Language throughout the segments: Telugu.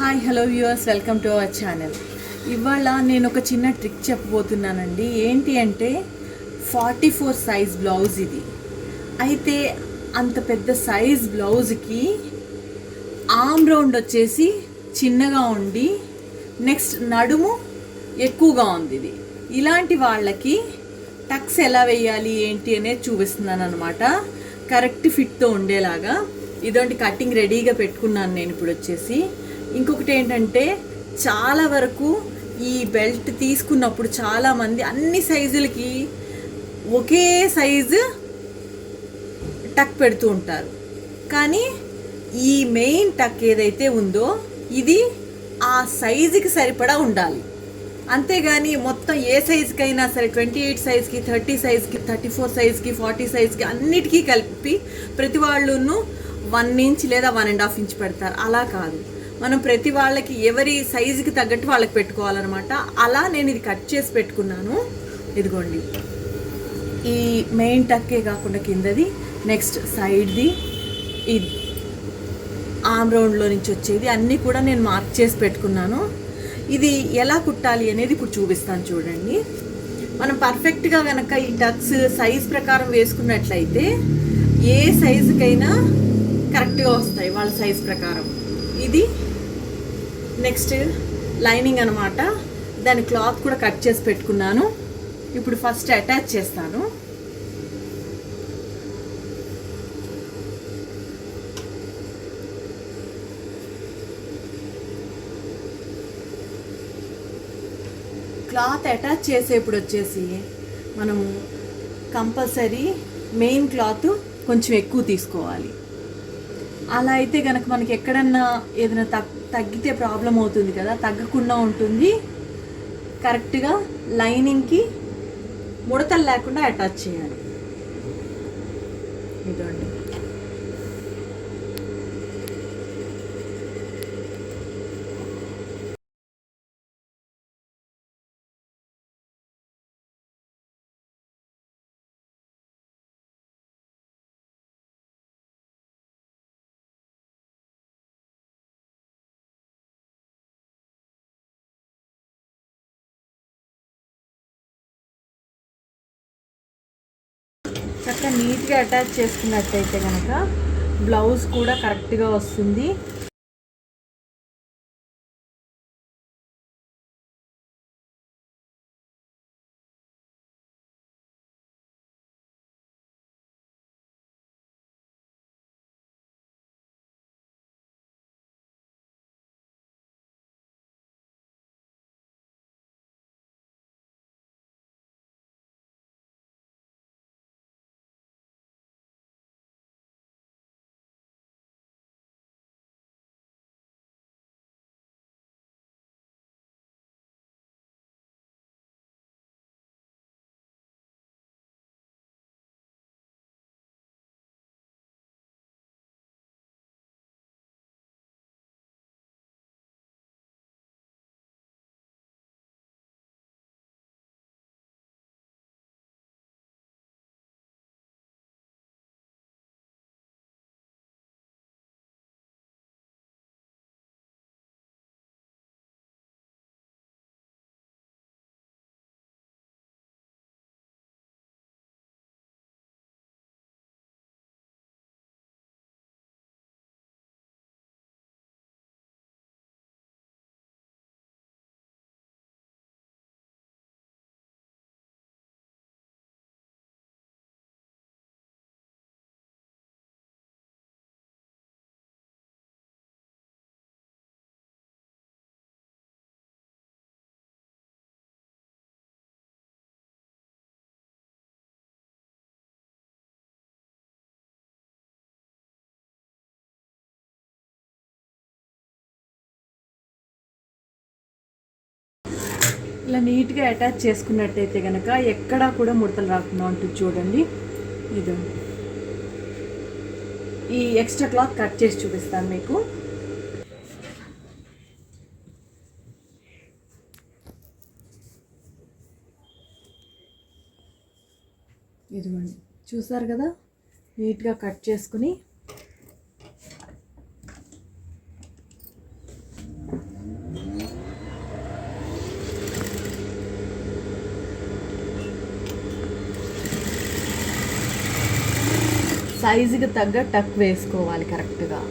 Hi hello viewers, welcome to our channel. ఇవాళ నేను ఒక చిన్న ట్రిక్ చెప్పబోతున్నానండి. ఏంటి అంటే 44 సైజ్ బ్లౌజ్ ఇది. అయితే అంత పెద్ద సైజ్ బ్లౌజ్కి ఆర్మ్ రౌండ్ వచ్చేసి చిన్నగా ఉండి నెక్స్ట్ నడుము ఎక్కువగా ఉంది. ఇది ఇలాంటి వాళ్ళకి టక్స్ ఎలా వేయాలి ఏంటి అనేది చూపిస్తున్నాను అనమాట. కరెక్ట్ ఫిట్తో ఉండేలాగా ఇదొంటి కటింగ్ రెడీగా పెట్టుకున్నాను నేను ఇప్పుడు వచ్చేసి. ఇంకొకటి ఏంటంటే చాలా వరకు ఈ బెల్ట్ తీసుకున్నప్పుడు చాలామంది అన్ని సైజులకి ఒకే సైజు టక్ పెడుతూ ఉంటారు. కానీ ఈ మెయిన్ టక్ ఏదైతే ఉందో ఇది ఆ సైజుకి సరిపడా ఉండాలి. అంతేగాని మొత్తం ఏ సైజుకైనా సరే 28 సైజ్కి 30 సైజ్కి 34 సైజ్కి 40 సైజ్కి అన్నిటికీ కలిపి ప్రతి వాళ్ళును 1 ఇంచ్ లేదా 1.5 ఇంచ్ పెడతారు. అలా కాదు, మనం ప్రతి వాళ్ళకి ఎవరి సైజుకి తగ్గట్టు వాళ్ళకి పెట్టుకోవాలన్నమాట. అలా నేను ఇది కట్ చేసి పెట్టుకున్నాను. ఇదిగోండి, ఈ మెయిన్ టక్కే కాకుండా కిందది, నెక్స్ట్ సైడ్ది, ఇది ఆర్మ్ రౌండ్లో నుంచి వచ్చేది అన్నీ కూడా నేను మార్క్ చేసి పెట్టుకున్నాను. ఇది ఎలా కుట్టాలి అనేది ఇప్పుడు చూపిస్తాను చూడండి. మనం పర్ఫెక్ట్గా కనుక ఈ టక్స్ సైజ్ ప్రకారం వేసుకున్నట్లయితే ఏ సైజుకైనా కరెక్ట్గా వస్తాయి వాళ్ళ సైజ్ ప్రకారం. ఇది నెక్స్ట్ లైనింగ్ అనమాట. దాని క్లాత్ కూడా కట్ చేసి పెట్టుకున్నాను. ఇప్పుడు ఫస్ట్ అటాచ్ చేస్తాను. క్లాత్ అటాచ్ చేసేప్పుడు వచ్చేసి మనము కంపల్సరీ మెయిన్ క్లాత్ కొంచెం ఎక్కువ తీసుకోవాలి. అలా అయితే కనుక మనకి ఎక్కడన్నా ఏదైనా తగ్గితే ప్రాబ్లం అవుతుంది కదా, తగ్గకుండా ఉంటుంది. కరెక్ట్గా లైనింగ్కి ముడతలు లేకుండా అటాచ్ చేయాలి. ఇదండి, చక్కగా నీట్గా అటాచ్ చేసుకున్నట్టయితే కనుక బ్లౌజ్ కూడా కరెక్ట్గా వస్తుంది. ఇలా నీట్గా అటాచ్ చేసుకున్నట్టయితే కనుక ఎక్కడా కూడా ముడతలు రాకుండా ఉంటుంది. చూడండి, ఇది ఈ ఎక్స్ట్రా క్లాత్ కట్ చేసి చూపిస్తాను మీకు. ఇదిగోండి, చూసారు కదా, నీట్గా కట్ చేసుకుని సైజుకి తగ్గ టక్ వేసుకోవాలి కరెక్ట్గా.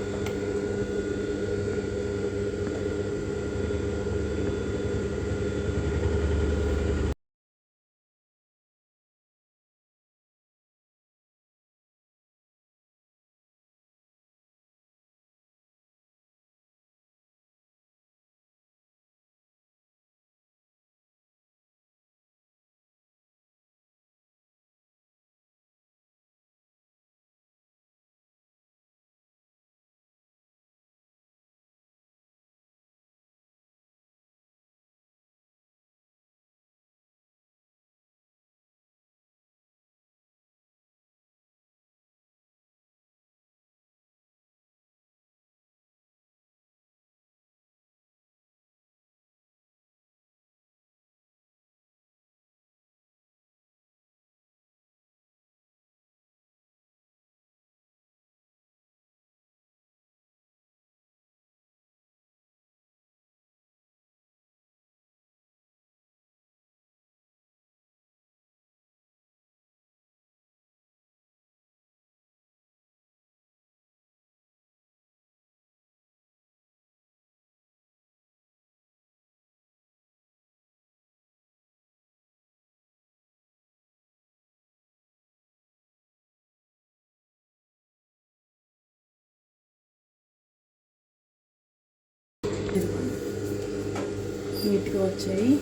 నీట్గా వచ్చాయి.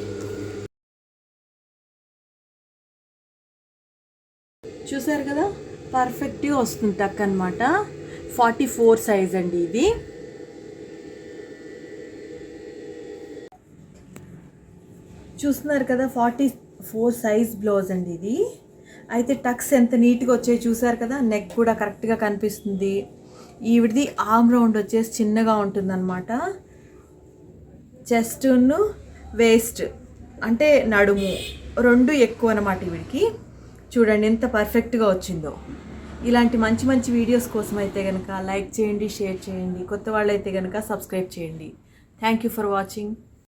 చూసారు కదా, పర్ఫెక్ట్గా వస్తుంది టక్ అనమాట. 44 సైజ్ అండి ఇది. చూస్తున్నారు కదా, 44 సైజ్ బ్లౌజ్ అండి ఇది. అయితే టక్స్ ఎంత నీట్గా వచ్చాయి చూసారు కదా. నెక్ కూడా కరెక్ట్గా కనిపిస్తుంది. ఈవిడిది ఆర్మ్ రౌండ్ వచ్చేసి చిన్నగా ఉంటుందన్నమాట. చెస్ట్ను వేస్ట్ అంటే నడుము రెండు ఎక్కువ అన్నమాట ఈవిడికి. చూడండి ఎంత పర్ఫెక్ట్గా వచ్చిందో. ఇలాంటి మంచి మంచి వీడియోస్ కోసం అయితే కనుక లైక్ చేయండి, షేర్ చేయండి. కొత్త వాళ్ళు అయితే కనుక సబ్స్క్రైబ్ చేయండి. Thank you for watching.